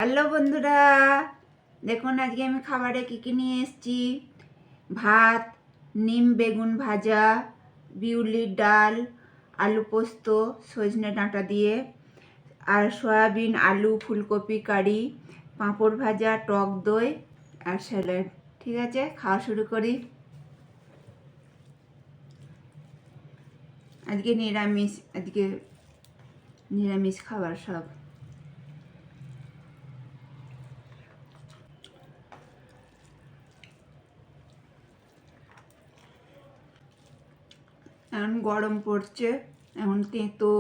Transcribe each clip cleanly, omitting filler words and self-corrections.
Hello বন্ধুরা, দেখুন আজকে আমি খাবারে কী নিয়ে এসেছি। ভাত, নিম বেগুন ভাজা, বিউলির ডাল, আলু পোস্ত সজনে ডাঁটা দিয়ে, আর সয়াবিন আলু ফুলকপি কারি, পাঁপড় ভাজা, টক দই আর স্যালাড। ঠিক আছে, খাওয়া শুরু করি। আজকে নিরামিষ খাবার সব। এখন গরম পড়ছে, এখন তেঁতো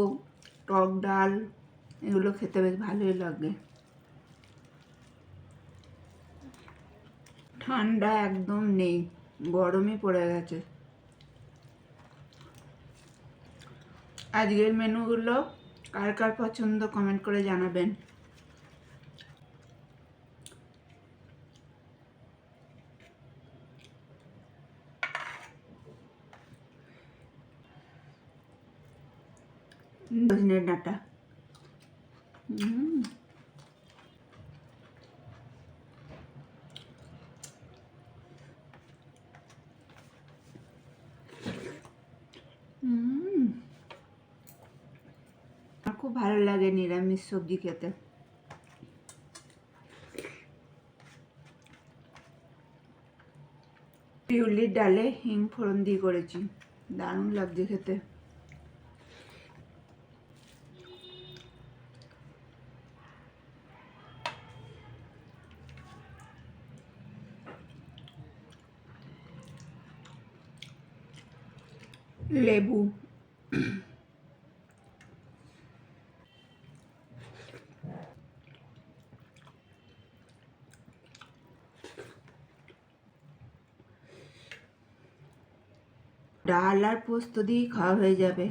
টক ডাল এগুলো খেতে বেশ ভালোই লাগে। ঠান্ডা একদম নেই, গরমই পড়ে গেছে। আজকের মেনুগুলো কার কার পছন্দ কমেন্ট করে জানাবেন। সজনে ডাঁটা, আমার খুব ভালো লাগে নিরামিষ সবজি খেতে। বিউলির ডালে হিং ফোড়ন দিয়ে করেছি, দারুণ লাগছে খেতে। লেবু, ডাল আর পোস্ত দিয়ে খাওয়া হয়ে যাবে,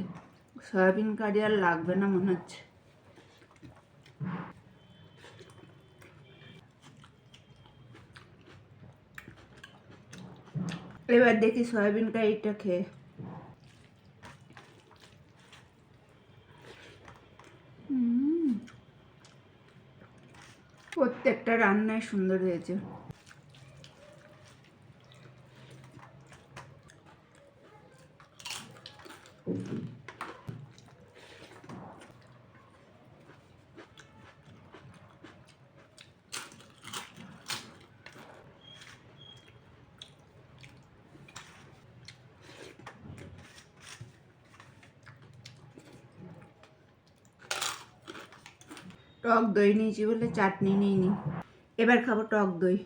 সয়াবিন কারি আর লাগবে না মনে হচ্ছে। এবার দেখি সয়াবিন কারিটা খেয়ে। প্রত্যেকটা রান্নাই সুন্দর হয়েছে। টক দই নিয়েছি বলে চাটনি নিইনি, এবার খাবো টক দই।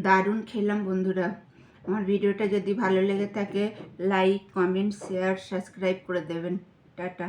দারুণ খেলাম বন্ধুরা। আমার ভিডিওটা যদি ভালো লেগে থাকে লাইক, কমেন্ট, শেয়ার, সাবস্ক্রাইব করে দেবেন। টাটা।